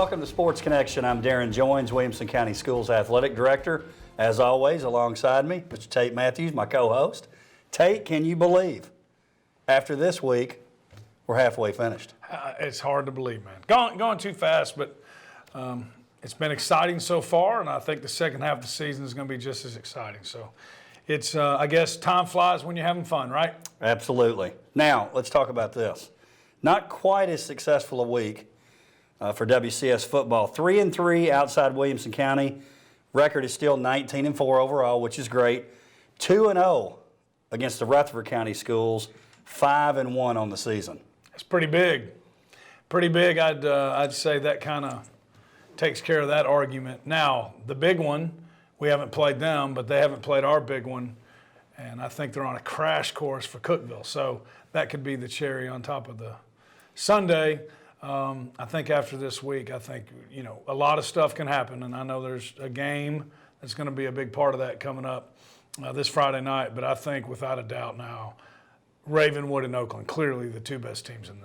Welcome to Sports Connection. I'm Darrin Joins, Williamson County Schools Athletic Director. As always, alongside me, Mr. Tate Mathews, my co-host. Tate, can you believe after this week, we're halfway finished? It's hard to believe, man. Going too fast, but it's been exciting so far, and I think the second half of the season is going to be just as exciting. So it's, I guess, time flies when you're having fun, right? Absolutely. Now, let's talk about this. Not quite as successful a week for WCS football. 3-3 outside Williamson County. Record is still 19-4 overall, which is great. 2-0 against the Rutherford County schools. 5-1 on the season. It's pretty big. Pretty big. I'd say that kind of takes care of that argument. Now, the big one, we haven't played them, but they haven't played our big one. And I think they're on a crash course for Cookeville. So that could be the cherry on top of the sundae. I think after this week, a lot of stuff can happen. And I know there's a game that's going to be a big part of that coming up this Friday night. But I think without a doubt now, Ravenwood and Oakland, clearly the two best teams in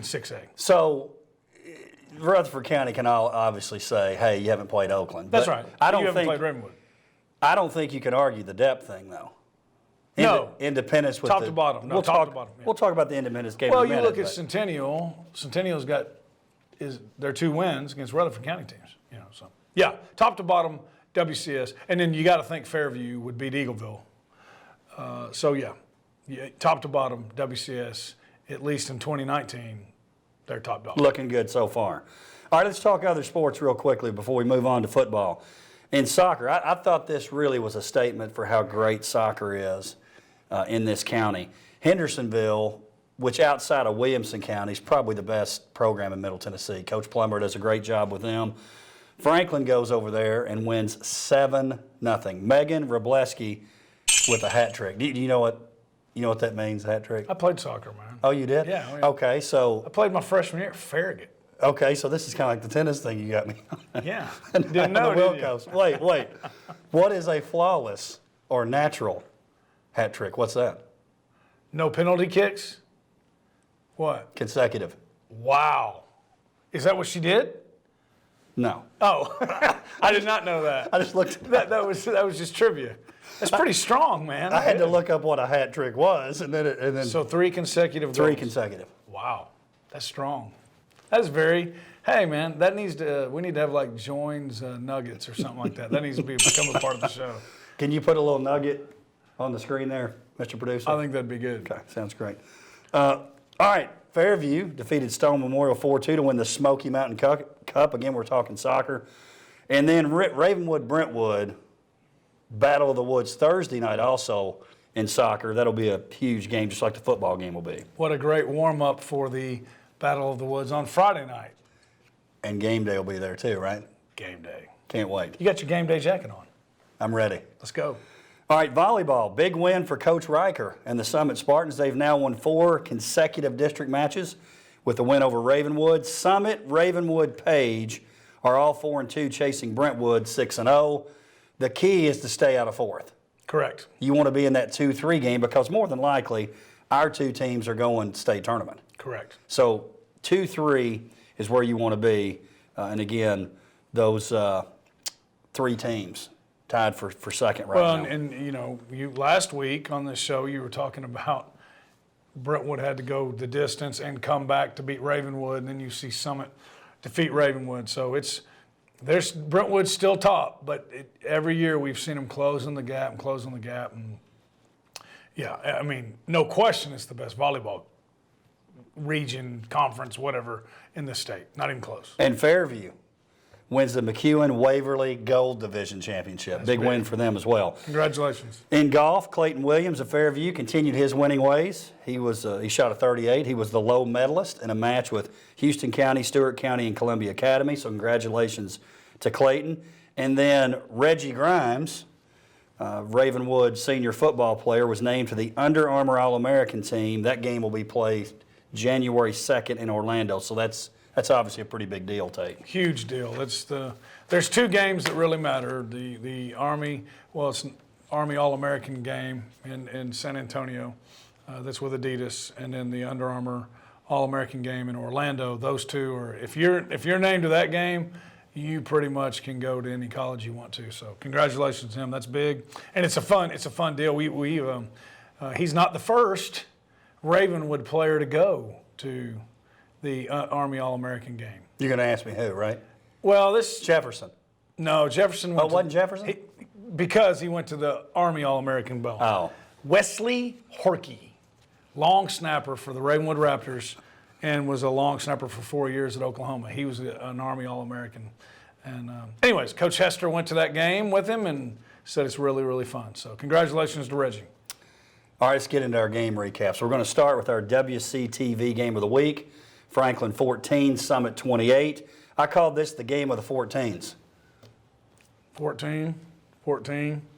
6A. So Rutherford County can all obviously say, hey, you haven't played Oakland. That's right. You haven't played Ravenwood. I don't think you can argue the depth thing, though. No. Independence with top to bottom. No, top to bottom. Yeah. We'll talk about the Independence game in a minute. Well, you look at Centennial. Centennial's got their 2 wins against Rutherford County teams. So yeah, top to bottom, WCS, and then you got to think Fairview would beat Eagleville. Top to bottom, WCS, at least in 2019, they're top dog. Looking good so far. All right, let's talk other sports real quickly before we move on to football. In soccer, I thought this really was a statement for how great soccer is in this county. Hendersonville, which outside of Williamson County is probably the best program in Middle Tennessee. Coach Plummer does a great job with them. Franklin goes over there and wins 7-0. Megan Robleski with a hat trick. Do you know what that means, hat trick? I played soccer, man. Oh, you did? Yeah. Okay, so I played my freshman year at Farragut. Okay, so this is kind of like the tennis thing you got me. Yeah. Didn't know, did you? Wait. What is a flawless or natural hat trick? What's that? No penalty kicks? What? Consecutive. Wow. Is that what she did? No. Oh, I did not know that. I just looked at that was just trivia. That's pretty strong, man. I had to look up what a hat trick was, and then. So 3 consecutive. Three goals. consecutive. Wow, that's strong. That's very. Hey, man, that needs to. We need to have like Joins nuggets or something like that. That needs to become a part of the show. Can you put a little nugget on the screen there, Mr. Producer? I think that'd be good. Okay, sounds great. All right, Fairview defeated Stone Memorial 4-2 to win the Smoky Mountain Cup. Again, we're talking soccer. And then Ravenwood Brentwood, Battle of the Woods Thursday night also in soccer. That'll be a huge game, just like the football game will be. What a great warm-up for the Battle of the Woods on Friday night. And game day will be there too, right? Game day. Can't wait. You got your game day jacket on. I'm ready. Let's go. All right, volleyball. Big win for Coach Riker and the Summit Spartans. They've now won 4 consecutive district matches with a win over Ravenwood. Summit, Ravenwood, Page are all 4-2, chasing Brentwood 6-0. The key is to stay out of 4th. Correct. You want to be in that 2-3 game because more than likely our 2 teams are going state tournament. Correct. So 2-3 is where you want to be. And again, those 3 teams tied for second right now. Well, and you last week on this show you were talking about Brentwood had to go the distance and come back to beat Ravenwood, and then you see Summit defeat Ravenwood. So Brentwood's still top, but every year we've seen them closing the gap. And yeah, I mean, no question it's the best volleyball region, conference, whatever, in the state. Not even close. And Fairview wins the McEwen-Waverly Gold Division Championship. Big win for them as well. Congratulations. In golf, Clayton Williams of Fairview continued his winning ways. He shot a 38. He was the low medalist in a match with Houston County, Stewart County, and Columbia Academy. So congratulations to Clayton. And then Reggie Grimes, Ravenwood senior football player, was named to the Under Armour All-American team. That game will be played January 2nd in Orlando. So that's obviously a pretty big deal, Tate. Huge deal. There's 2 games that really matter. The Army, it's an Army All-American game in San Antonio. That's with Adidas, and then the Under Armour All-American game in Orlando. Those two are, if you're named to that game, you pretty much can go to any college you want to. So congratulations to him. That's big, and it's a fun deal. He's not the first Ravenwood player to go to the Army All-American game. You're going to ask me who, right? Well, this Jefferson. no Jefferson. Went wasn't Jefferson? Because he went to the Army All-American Bowl. Oh. Wesley Horkey, long snapper for the Ravenwood Raptors, and was a long snapper for 4 years at Oklahoma. He was an Army All-American. And anyways, Coach Hester went to that game with him and said it's really, really fun. So congratulations to Reggie. All right, let's get into our game recap. So we're going to start with our WCTV game of the week. Franklin 14, Summit 28. I called this the game of the 14s. 14,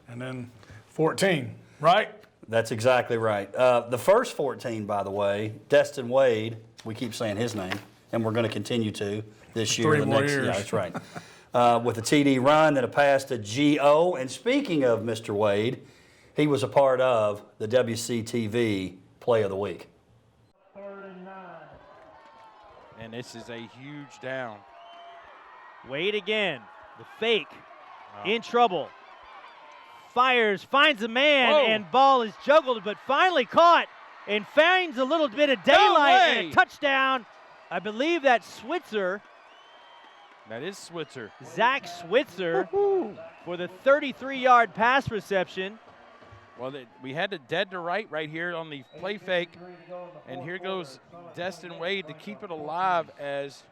and then 14, right? That's exactly right. The first 14, by the way, Destin Wade, we keep saying his name, and we're going to continue to this year. 3 more years. Yeah, that's right. With a TD run, then a pass to G.O. And speaking of Mr. Wade, he was a part of the WCTV Play of the Week. And this is a huge down. Wade again, the fake, in trouble. Fires, finds a man, Whoa. and ball is juggled, but finally caught and finds a little bit of daylight and a touchdown. I believe that's Switzer, That is Switzer. Zach Switzer, for the 33-yard pass reception. Well, we had it dead to right here on the play fake. And here goes Destin Wade to keep it alive as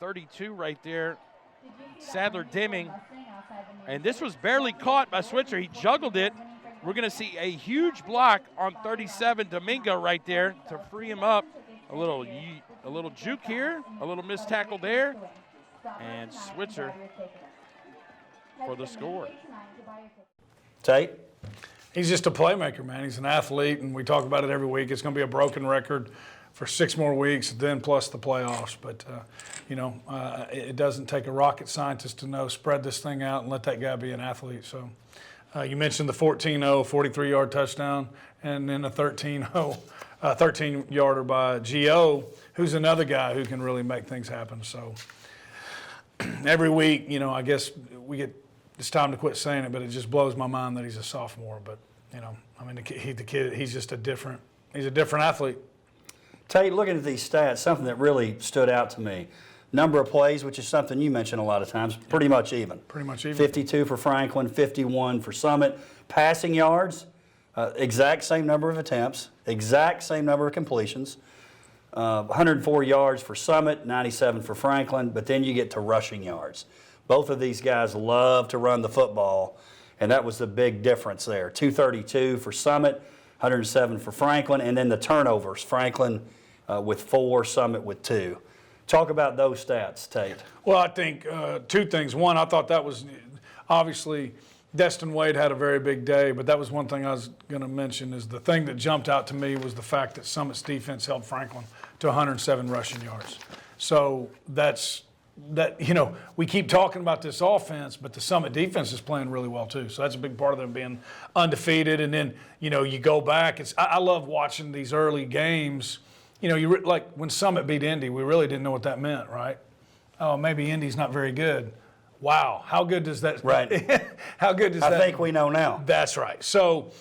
32 right there. Sadler Deming. And this was barely caught by Switzer. He juggled it. We're going to see a huge block on 37, Domingo right there to free him up. A little juke here, a little missed tackle there, and Switzer for the score. Tate? He's just a playmaker, man. He's an athlete, and we talk about it every week. It's going to be a broken record for 6 more weeks, then plus the playoffs. But, it doesn't take a rocket scientist to know, spread this thing out and let that guy be an athlete. So you mentioned the 14-0, 43-yard touchdown, and then a 13-yarder by G.O., who's another guy who can really make things happen. So every week, I guess it's time to quit saying it, but it just blows my mind that he's a sophomore. But, the kid, he's just a different athlete. Tate, looking at these stats, something that really stood out to me. Number of plays, which is something you mention a lot of times, pretty much even. 52 for Franklin, 51 for Summit. Passing yards, exact same number of attempts, exact same number of completions. 104 yards for Summit, 97 for Franklin, but then you get to rushing yards. Both of these guys love to run the football, and that was the big difference there. 232 for Summit, 107 for Franklin, and then the turnovers. Franklin with 4, Summit with 2. Talk about those stats, Tate. Well, I think 2 things. One, I thought that was obviously Destin Wade had a very big day, but that was one thing I was going to mention is the thing that jumped out to me was the fact that Summit's defense held Franklin to 107 rushing yards. So we keep talking about this offense, but the Summit defense is playing really well too. So that's a big part of them being undefeated. And then, you go back. I love watching these early games. Like when Summit beat Indy, we really didn't know what that meant, right? Oh, maybe Indy's not very good. Wow, how good does that? Right. How good does that? I think we know now. That's right. So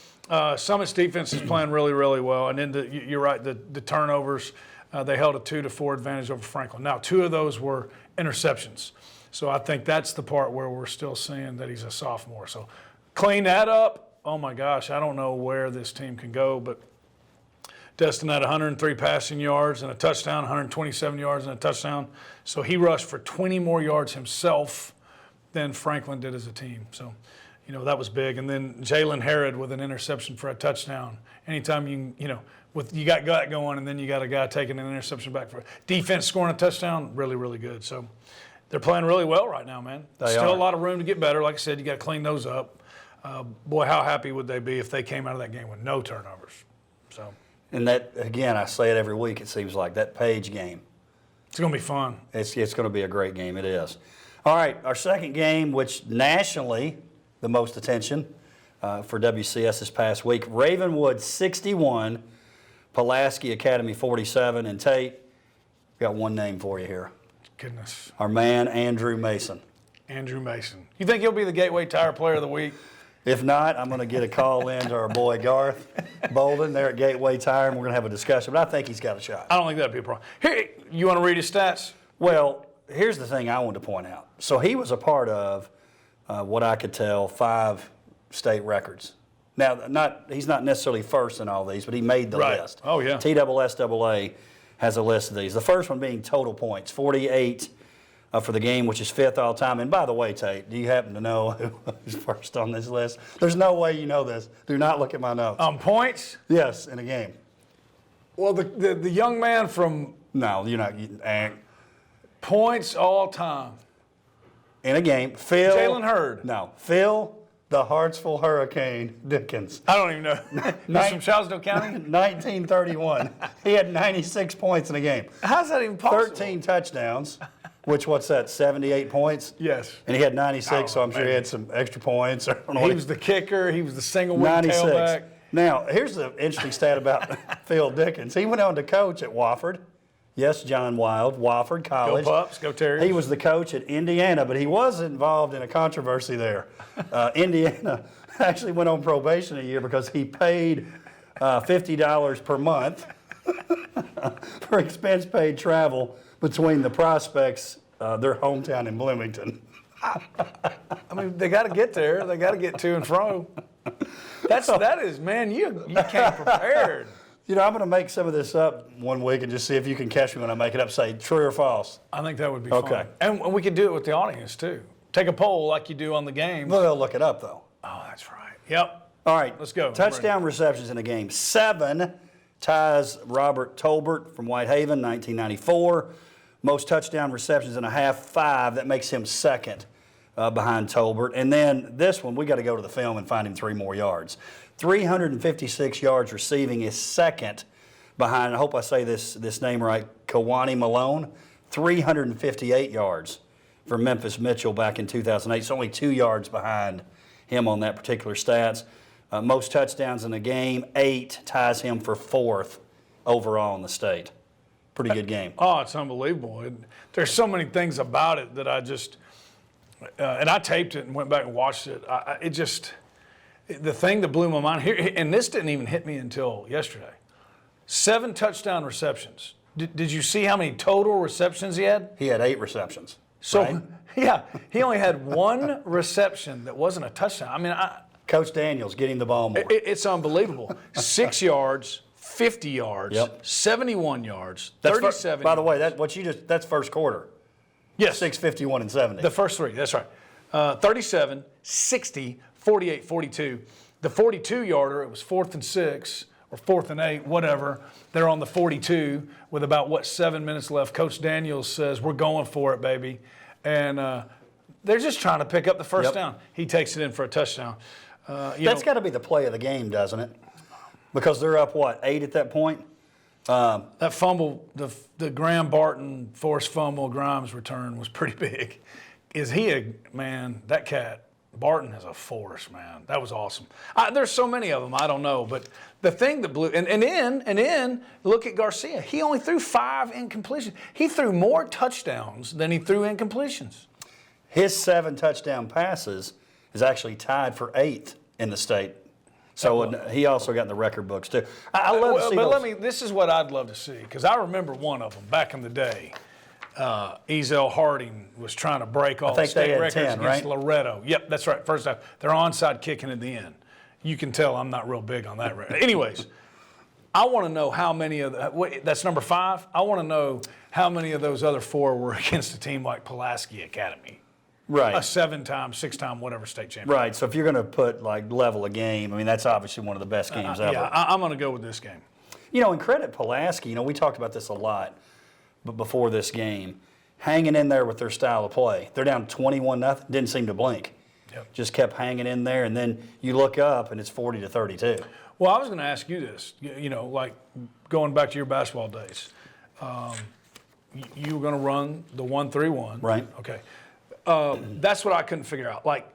Summit's defense is playing really, really well. And then you're right, the turnovers, they held a 2-4 advantage over Franklin. Now, 2 of those were interceptions. So I think that's the part where we're still seeing that he's a sophomore. So clean that up. Oh my gosh, I don't know where this team can go, but Destin had 103 passing yards and a touchdown, 127 yards and a touchdown. So he rushed for 20 more yards himself than Franklin did as a team. So, that was big. And then Jalen Herod with an interception for a touchdown. Anytime you got that going and then you got a guy taking an interception back for defense scoring a touchdown, really, really good. So they're playing really well right now, man. Still a lot of room to get better. Like I said, you got to clean those up. Boy, how happy would they be if they came out of that game with no turnovers. So. And that, again, I say it every week, it seems like, that Page game. It's going to be fun. It's going to be a great game. It is. All right, our second game, which nationally, the most attention for WCS this past week, Ravenwood 61, Pulaski Academy 47. And Tate, got one name for you here. Goodness. Our man, Andrew Mason. Andrew Mason. You think he'll be the Gateway Tire Player of the Week? If not, I'm going to get a call in to our boy Garth Bolden there at Gateway Tire, and we're going to have a discussion. But I think he's got a shot. I don't think that'd be a problem. Here, you want to read his stats? Well, here's the thing I wanted to point out. So he was a part of what I could tell 5 state records. Now, he's not necessarily first in all these, but he made the list. Oh, yeah. TSSAA has a list of these. The first one being total points, 48 for the game, which is 5th all time. And by the way, Tate, do you happen to know who's first on this list? There's no way you know this. Do not look at my notes. Points? Yes, in a game. Well, the young man from No, you're not. points all time. In a game, Phil. Jalen Hurd. No, Phil, the Hartsville Hurricane Dickens. I don't even know. He's from Charleston County? 1931. He had 96 points in a game. How's that even possible? 13 touchdowns, which, what's that, 78 points? Yes. And he had 96, so I'm sure he maybe. had some extra points. He was the kicker. He was the single wing 96. tailback. Now, here's the interesting stat about Phil Dickens. He went on to coach at Wofford. Yes, John Wild, Wofford College. Go Pups, go Terriers. He was the coach at Indiana, but he was involved in a controversy there. Indiana actually went on probation a year because he paid $50 per month for expense-paid travel between the prospects, their hometown in Bloomington. I mean, they got to get there. They got to get to and fro. That is, man, you came prepared. You know, I'm going to make some of this up one week and just see if you can catch me when I make it up. Say true or false. I think that would be Okay. fun. And we could do it with the audience, too. Take a poll like you do on the game. Well, they'll look it up, though. Oh, that's right. Yep. All right. Let's go. Touchdown receptions in a game. 7 ties Robert Tolbert from Whitehaven, 1994. Most touchdown receptions in a half, 5. That makes him second behind Tolbert. And then this one, we got to go to the film and find him 3 more yards. 356 yards receiving is second behind, I hope I say this name right, Kawani Malone. 358 yards for Memphis Mitchell back in 2008. It's only 2 yards behind him on that particular stats. Most touchdowns in a game, 8, ties him for 4th overall in the state. Pretty good game. Oh, it's unbelievable. There's so many things about it that I just, and I taped it and went back and watched it. The thing that blew my mind here, and this didn't even hit me until yesterday. 7 touchdown receptions. Did you see how many total receptions he had? He had 8 receptions. So, right? yeah, he only had 1 reception that wasn't a touchdown. I mean, Coach Daniels getting the ball more. it's unbelievable. 6 yards, 50 yards, Yep. 71 yards, That's 37. by the way, that's first quarter. Yes. 6:51 and 70. The first 3, that's right. 37, 60, 48, 42. The 42-yarder, it was 4th and 6 or 4th and 8, whatever. They're on the 42 with about, 7 minutes left. Coach Daniels says, we're going for it, baby. And they're just trying to pick up the first down. He takes it in for a touchdown. That's got to be the play of the game, doesn't it? Because they're up, 8 at that point? That fumble, the Graham Barton forced fumble, Grimes return was pretty big. That cat, Barton is a force, man. That was awesome. There's so many of them, I don't know. But the thing that blew, and then look at Garcia. He only threw 5 incompletions. He threw more touchdowns than he threw incompletions. His 7 touchdown passes is actually tied for 8th in the state. So he also got in the record books, too. I love to see those. This is what I'd love to see, because I remember one of them back in the day. Ezel Harding was trying to break all the state records 10, against right? Loretto. Yep, that's right. First half. They're onside kicking at the end. You can tell I'm not real big on that. Anyways, I want to know how many of that's number 5. I want to know how many of those other 4 were against a team like Pulaski Academy. Right. A 7-time, 6-time, whatever state champion. Right. So if you're going to put level a game, I mean, that's obviously one of the best games ever. Yeah, I'm going to go with this game. And credit Pulaski, we talked about this a lot, but before this game, hanging in there with their style of play. They're down 21-0, didn't seem to blink. Yep. Just kept hanging in there, and then you look up and it's 40-32. Well, I was going to ask you this, like going back to your basketball days. You were going to run the 1-3-1. Right. Okay. That's what I couldn't figure out. Like,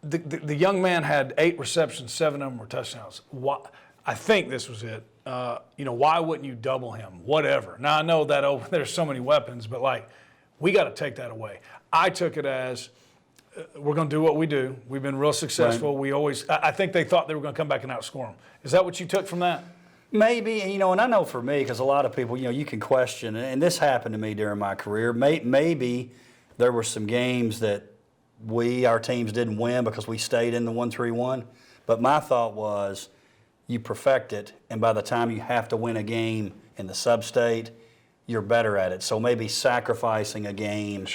the young man had 8 receptions, 7 of them were touchdowns. I think this was it. Why wouldn't you double him? Whatever. Now, I know that there's so many weapons, but, we got to take that away. I took it as we're going to do what we do. We've been real successful. Right. I think they thought they were going to come back and outscore them. Is that what you took from that? Maybe, and I know for me, because a lot of people, you can question, and this happened to me during my career, maybe there were some games that our teams didn't win because we stayed in the 1-3-1. But my thought was, you perfect it, and by the time you have to win a game in the sub-state, you're better at it. So maybe sacrificing a game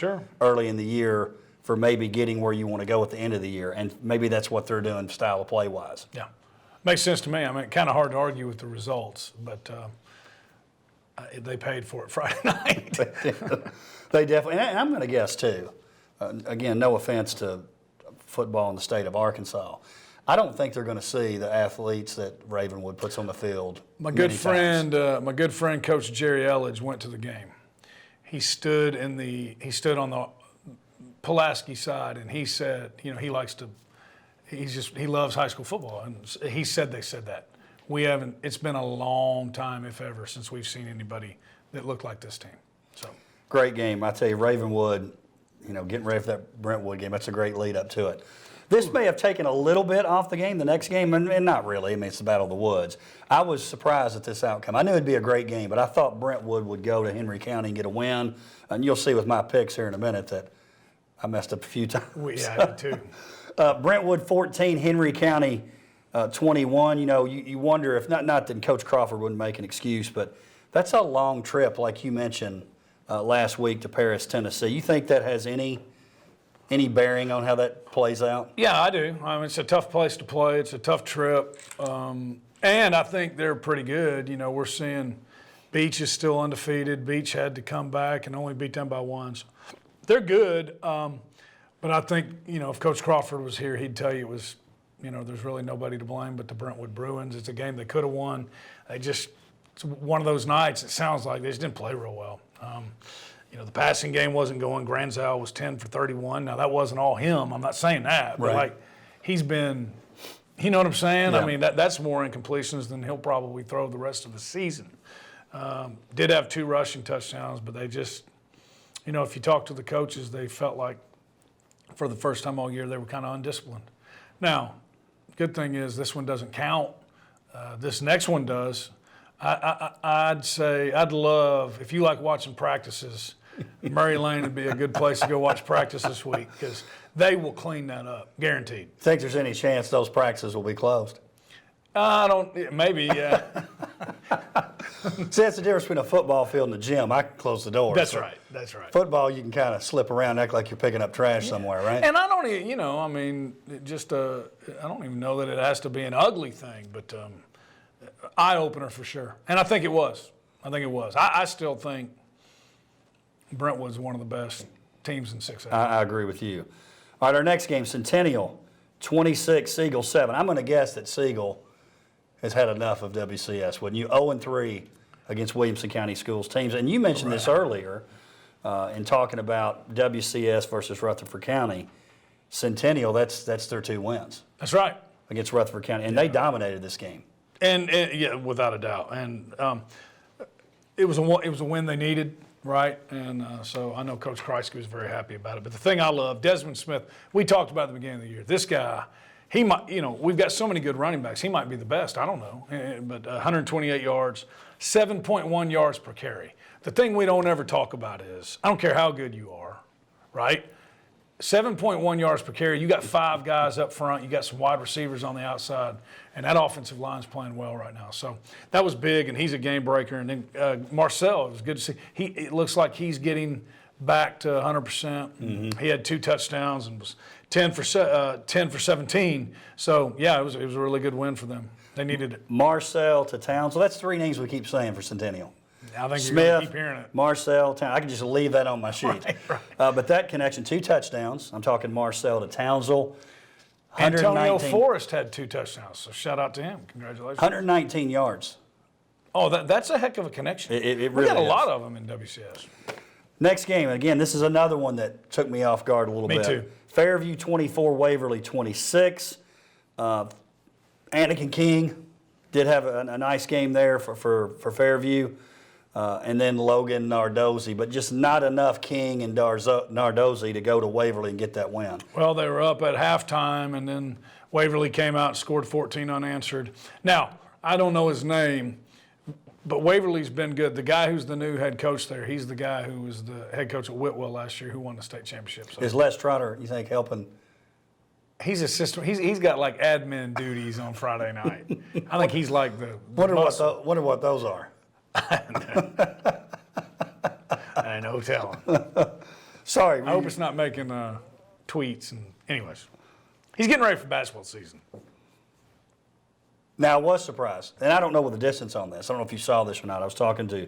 early in the year for maybe getting where you want to go at the end of the year, and maybe that's what they're doing style of play-wise. Yeah, makes sense to me. I mean, kind of hard to argue with the results, but they paid for it Friday night. They definitely, and I'm going to guess too, again, no offense to football in the state of Arkansas, I don't think they're going to see the athletes that Ravenwood puts on the field. My good friend, Coach Jerry Elledge, went to the game. He stood on the Pulaski side, and he said, he loves high school football, and he said they said that. It's been a long time, if ever, since we've seen anybody that looked like this team. So great game. I tell you, Ravenwood, getting ready for that Brentwood game, that's a great lead up to it. This may have taken a little bit off the game, the next game, and not really. I mean, it's the Battle of the Woods. I was surprised at this outcome. I knew it'd be a great game, but I thought Brentwood would go to Henry County and get a win. And you'll see with my picks here in a minute that I messed up a few times. Yeah, I did too. Brentwood 14, Henry County 21. You wonder if, not that Coach Crawford wouldn't make an excuse, but that's a long trip, like you mentioned last week, to Paris, Tennessee. You think that has any bearing on how that plays out? Yeah, I do. I mean, it's a tough place to play. It's a tough trip. And I think they're pretty good. We're seeing Beach is still undefeated. Beach had to come back and only beat them by 1. So they're good. But I think, if Coach Crawford was here, he'd tell you it was, there's really nobody to blame but the Brentwood Bruins. It's a game they could have won. It's one of those nights, it sounds like they just didn't play real well. The passing game wasn't going. Granzow was 10 for 31. Now, that wasn't all him. I'm not saying that. But, right. He's been, you know what I'm saying? Yeah. I mean, that's more incompletions than he'll probably throw the rest of the season. Did have 2 rushing touchdowns, but they just, if you talk to the coaches, they felt like for the first time all year they were kind of undisciplined. Now, good thing is this one doesn't count. This next one does. I'd say I'd love, if you like watching practices, Murray Lane would be a good place to go watch practice this week because they will clean that up, guaranteed. Think there's any chance those practices will be closed? Maybe, yeah. See, that's the difference between a football field and a gym. I can close the door. That's so right. Football, you can kind of slip around, act like you're picking up trash somewhere, right? And I don't even, I don't even know that it has to be an ugly thing, but eye-opener for sure. And I think it was. I still think Brentwood's one of the best teams in 6A. I agree with you. All right, our next game, Centennial, 26, Siegel 7. I'm going to guess that Siegel has had enough of WCS. Wouldn't you? 0-3 against Williamson County Schools teams. And you mentioned this earlier in talking about WCS versus Rutherford County. Centennial, that's their 2 wins. That's right. Against Rutherford County. And they dominated this game. And yeah, without a doubt. And it was a win they needed. Right, and so I know Coach Kreisky was very happy about it. But the thing I love, Desmond Smith, we talked about at the beginning of the year. This guy, he might, we've got so many good running backs. He might be the best. I don't know. But 128 yards, 7.1 yards per carry. The thing we don't ever talk about is, I don't care how good you are, right? 7.1 yards per carry. You got 5 guys up front. You got some wide receivers on the outside. And that offensive line's playing well right now. So that was big, and he's a game breaker. And then Marcel, it was good to see. It looks like he's getting back to 100%. Mm-hmm. He had 2 touchdowns and was 10 for 17. So, yeah, it was a really good win for them. They needed it. Marcel to Townsville. That's 3 names we keep saying for Centennial. I think Smith, you're going to keep hearing it. Marcel, I can just leave that on my sheet. Right. But that connection, 2 touchdowns. I'm talking Marcel to Townsville. Antonio Forrest had 2 touchdowns, so shout out to him. Congratulations. 119 yards. Oh, that's a heck of a connection. It really We got a is. lot of them in WCS. Next game, again, this is another one that took me off guard a little bit. Me too. Fairview 24, Waverly 26. Anakin King did have a nice game there for Fairview. And then Logan Nardozzi, but just not enough King and Nardozzi to go to Waverly and get that win. Well, they were up at halftime, and then Waverly came out and scored 14 unanswered. Now, I don't know his name, but Waverly's been good. The guy who's the new head coach there, he's the guy who was the head coach at Whitwell last year who won the state championship. So Is Les Trotter, you think, helping? he's assistant. He's got like admin duties on Friday night. I think he's like the Wonder muscle. what those are. I know telling. Sorry. I hope it's not making tweets. And anyways, he's getting ready for basketball season. Now, I was surprised, and I don't know what the distance on this. I don't know if you saw this or not. I was talking to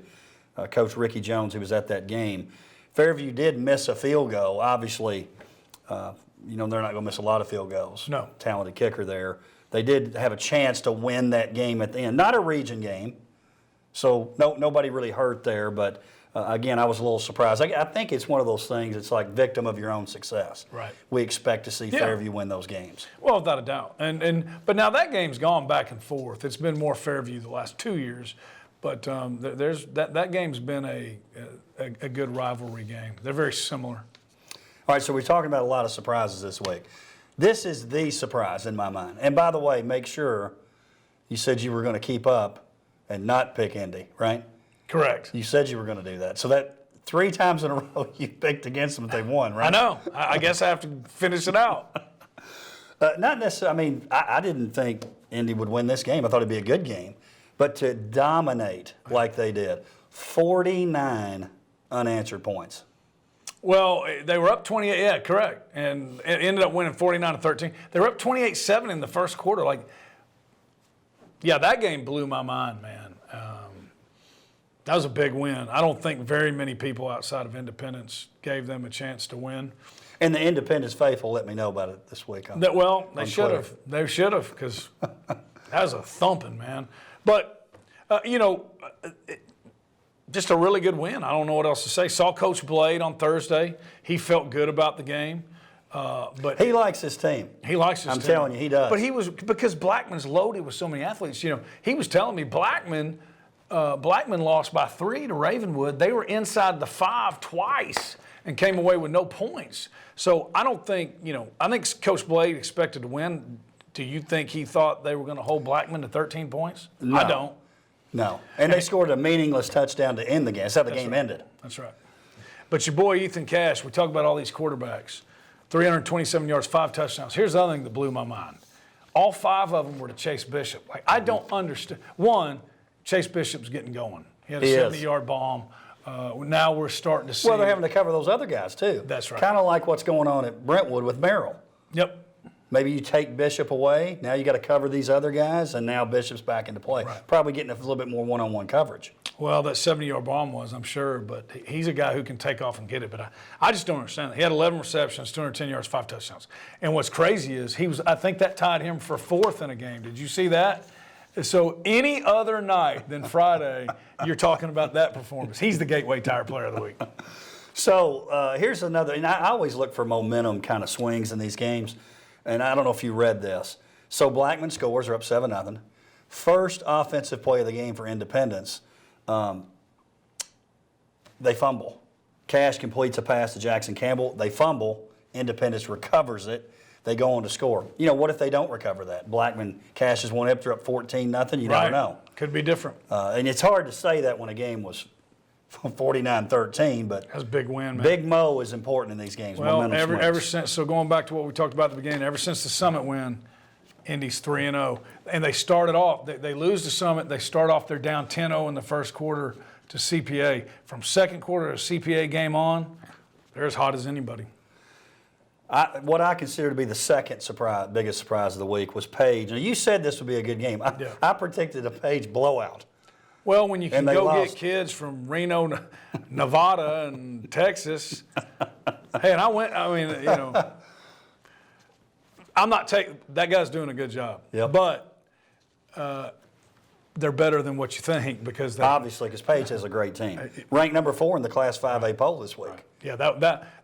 Coach Ricky Jones, who was at that game. Fairview did miss a field goal. Obviously, they're not going to miss a lot of field goals. No. Talented kicker there. They did have a chance to win that game at the end. Not a region game, so nobody really hurt there. But, again, I was a little surprised. I think it's one of those things, it's like victim of your own success. Right. We expect to see Fairview win those games. Well, without a doubt. But now that game's gone back and forth. It's been more Fairview the last 2 years. But that game's been a good rivalry game. They're very similar. All right, so we're talking about a lot of surprises this week. This is the surprise in my mind. And by the way, make sure you said you were going to keep up and not pick Indy, right? Correct. You said you were going to do that. So that 3 times in a row you picked against them, they won, right? I know. I guess I have to finish it out. Not necessarily. I mean, I didn't think Indy would win this game. I thought it'd be a good game. But to dominate like they did, 49 unanswered points. Well, they were up 28. Yeah, correct. And it ended up winning 49-13. They were up 28-7 in the first quarter. That game blew my mind, man. That was a big win. I don't think very many people outside of Independence gave them a chance to win. And the Independence faithful let me know about it this week. They should have. They should have, because that was a thumping, man. But, just a really good win. I don't know what else to say. Saw Coach Blade on Thursday. He felt good about the game. But he likes his team. He likes his team. I'm telling you, he does. But because Blackman's loaded with so many athletes. He was telling me Blackman lost by 3 to Ravenwood. They were inside the 5 twice and came away with no points. So I don't think, I think Coach Blade expected to win. Do you think he thought they were going to hold Blackman to 13 points? No. I don't. No. And they scored a meaningless touchdown to end the game. That's how the game ended. That's right. But your boy Ethan Cash, we talk about all these quarterbacks, 327 yards, 5 touchdowns. Here's the other thing that blew my mind. All 5 of them were to Chase Bishop. I don't understand. One, Chase Bishop's getting going. He had a 70-yard bomb. Now we're starting to see. Well, they're having to cover those other guys, too. That's right. Kind of like what's going on at Brentwood with Merrill. Yep. Maybe you take Bishop away. Now you got to cover these other guys, and now Bishop's back into play. Right. Probably getting a little bit more one-on-one coverage. Well, that 70-yard bomb was, I'm sure, but he's a guy who can take off and get it. But I just don't understand that. He had 11 receptions, 210 yards, 5 touchdowns. And what's crazy is I think that tied him for 4th in a game. Did you see that? So any other night than Friday, you're talking about that performance. He's the Gateway Tire Player of the Week. So here's another, and I always look for momentum kind of swings in these games. And I don't know if you read this. So Blackman scores, are up 7-0. First offensive play of the game for Independence. They fumble. Cash completes a pass to Jackson Campbell. They fumble. Independence recovers it. They go on to score. What if they don't recover that? Blackman cashes one up, they're up 14-0. You never know. Could be different. And it's hard to say that when a game was 49-13, but that's a big win, man. Big Mo is important in these games. Well, ever since, so going back to what we talked about at the beginning, ever since the Summit win, Indy's 3-0, and they started off. They lose to Summit. They start off. They're down 10-0 in the first quarter to CPA. From second quarter to CPA game on, they're as hot as anybody. What I consider to be the second biggest surprise of the week was Page. Now, you said this would be a good game. I predicted a Page blowout. Well, when you can go get kids from Reno, Nevada, and Texas. Hey, and I'm not taking – that guy's doing a good job. Yep. But they're better than what you think because they – obviously, because Page has a great team. Ranked number 4 in the Class 5A poll this week. Right. Yeah,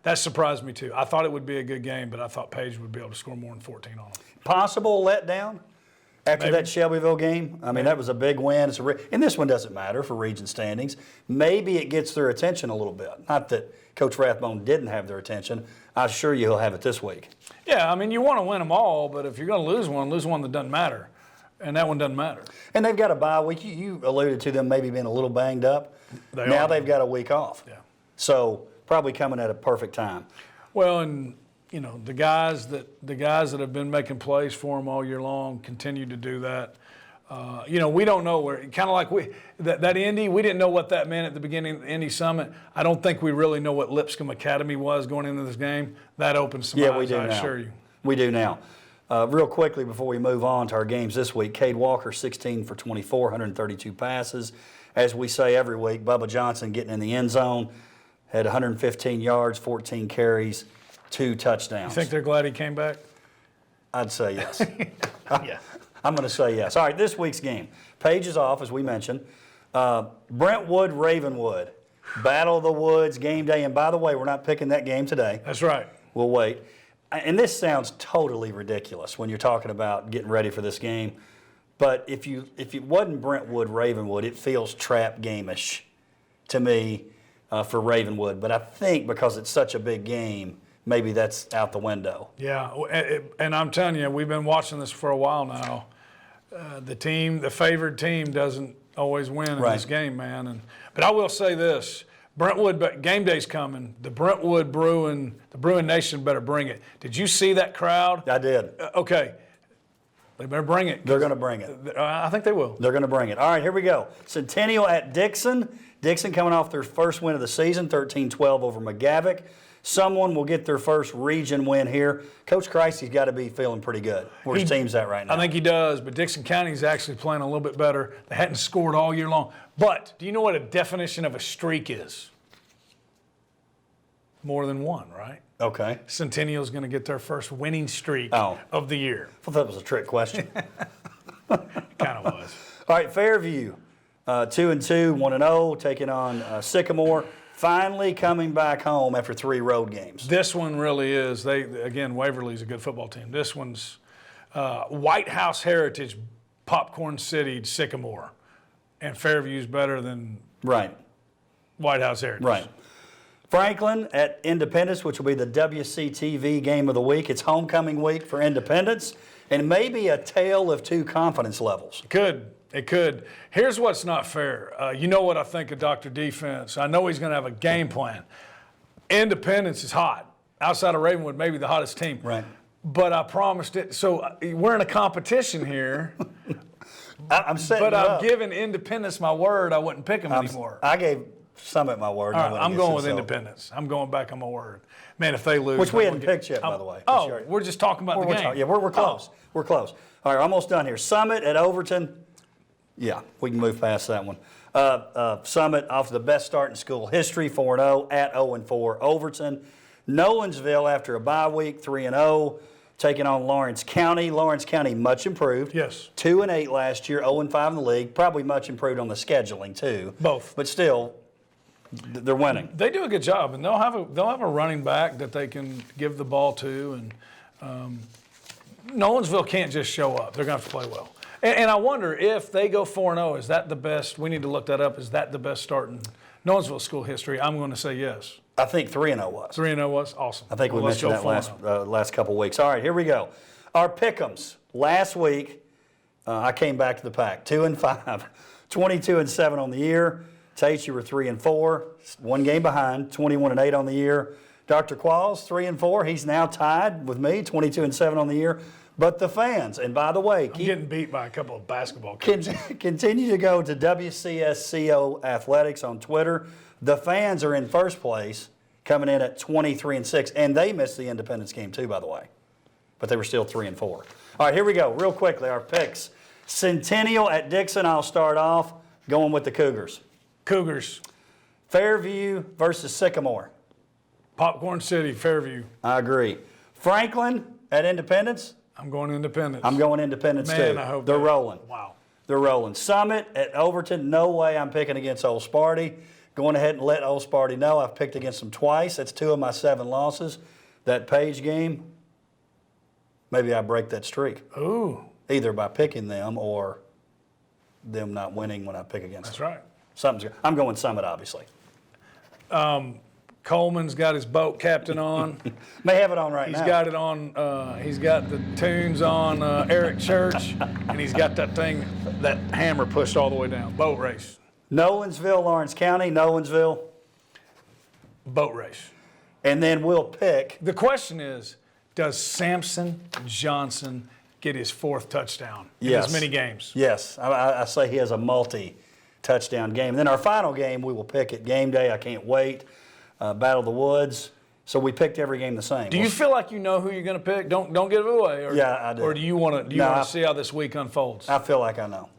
that surprised me too. I thought it would be a good game, but I thought Page would be able to score more than 14 on them. Possible letdown After that Shelbyville game, I mean, that was a big win. And this one doesn't matter for region standings. Maybe it gets their attention a little bit. Not that Coach Rathbone didn't have their attention. I assure you he'll have it this week. Yeah, I mean, you want to win them all, but if you're going to lose one that doesn't matter. And that one doesn't matter. And they've got a bye week. You alluded to them maybe being a little banged up. Now they've got a week off. Yeah. So probably coming at a perfect time. Well, and you know, the guys that have been making plays for them all year long continue to do that. You know, we don't know where, kind of like that Indy, we didn't know what that meant at the beginning of the Indy Summit. I don't think we really know what Lipscomb Academy was going into this game. That opens some eyes, we do I now. assure you. We do now. Real quickly before we move on to our games this week, Cade Walker, 16 for 24, 132 passes. As we say every week, Bubba Johnson getting in the end zone, had 115 yards, 14 carries, 2 touchdowns. You think they're glad he came back? I'd say yes. Yeah. I'm going to say yes. All right, this week's game. Page is off, as we mentioned. Brentwood, Ravenwood. Battle of the Woods, game day. And by the way, we're not picking that game today. That's right. We'll wait. And this sounds totally ridiculous when you're talking about getting ready for this game. But if it wasn't Brentwood, Ravenwood, it feels trap game-ish to me for Ravenwood. But I think because it's such a big game, maybe that's out the window. Yeah, and I'm telling you, we've been watching this for a while now. The favored team doesn't always win in this game, man. But I will say this. Brentwood, but game day's coming. The Brentwood Bruin Nation better bring it. Did you see that crowd? I did. Okay. They better bring it. They're going to bring it. I think they will. They're going to bring it. All right, here we go. Centennial at Dixon. Dixon coming off their first win of the season, 13-12 over McGavock. Someone will get their first region win here. Coach Christie's got to be feeling pretty good. Where his team's at right now. I think he does, but Dixon County's actually playing a little bit better. They hadn't scored all year long. But do you know what a definition of a streak is? More than one, right? Okay. Centennial's going to get their first winning streak of the year. I thought that was a trick question. Kind of was. All right, Fairview, 2-2, 1-0, taking on Sycamore. Finally coming back home after 3 road games. This one really is. Waverly's a good football team. This one's White House Heritage, Popcorn City, Sycamore. And Fairview's better than White House Heritage. Right. Franklin at Independence, which will be the WCTV game of the week. It's homecoming week for Independence, and maybe a tale of 2 confidence levels. It could. Here's what's not fair. You know what I think of Dr. Defense. I know he's going to have a game plan. Independence is hot. Outside of Ravenwood, maybe the hottest team. Right. But I promised it. So we're in a competition here. I'm setting but it I'm up. giving Independence my word. I wouldn't pick them anymore. I gave Summit my word. All right, I'm going with Independence. I'm going back on my word. Man, if they lose. Which we hadn't picked yet, by the way. We're just talking about the game. We're close. We're close. All right, almost done here. Summit at Overton. Yeah, we can move past that one. Summit off to the best start in school history, 4-0 at 0-4. Overton. Nolensville after a bye week, 3-0, taking on Lawrence County. Lawrence County much improved. Yes. 2-8 last year, 0-5 in the league. Probably much improved on the scheduling too. Both. But still, they're winning. They do a good job, and they'll have a running back that they can give the ball to. And Nolensville can't just show up; they're going to have to play well. And I wonder if they go 4-0, is that the best? We need to look that up. Is that the best start in Nolensville school history? I'm going to say yes. I think 3-0 was. 3-0 was awesome. I think we mentioned that last couple of weeks. All right, here we go. Our pick'ems last week. I came back to the pack. 2-5, 22-7 on the year. Tate, you were 3-4, 1 game behind. 21-8 on the year. Dr. Qualls, 3-4. He's now tied with me, 22-7 on the year. But the fans, and by the way, I'm getting beat by a couple of basketball kids. Continue to go to WCSCO Athletics on Twitter. The fans are in first place, coming in at 23-6, and they missed the Independence game too, by the way. But they were still 3-4. All right, here we go, real quickly, our picks. Centennial at Dixon, I'll start off going with the Cougars. Cougars. Fairview versus Sycamore. Popcorn City, Fairview. I agree. Franklin at Independence. I'm going Independence. I'm going Independence too. Man, I hope they're rolling. Wow. They're rolling. Summit at Overton, no way I'm picking against Old Sparty. Going ahead and let Old Sparty know I've picked against them twice. That's 2 of my 7 losses. That Page game, maybe I break that streak. Ooh. either by picking them or them not winning when I pick against them. That's right. I'm going Summit, obviously. Coleman's got his boat captain on. May have it on right now. He's got it on. He's got the tunes on Eric Church, and he's got that hammer pushed all the way down. Boat race. Nolensville, Lawrence County, Nolensville. Boat race. And then we'll pick. The question is, does Samson Johnson get his 4th touchdown in as many games? Yes. I say he has a multi-touchdown game. And then our final game, we will pick at game day. I can't wait. Battle of the Woods. So we picked every game the same. Do you feel like you know who you're going to pick? Don't give it away. Or, yeah, I do. Or do you want to see how this week unfolds? I feel like I know.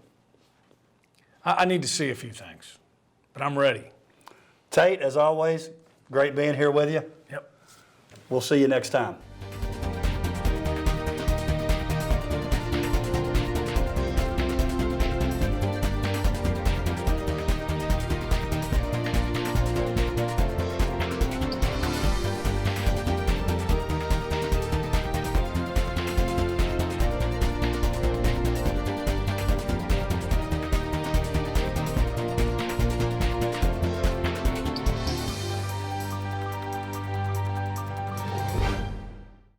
I need to see a few things, but I'm ready. Tate, as always, great being here with you. Yep. We'll see you next time.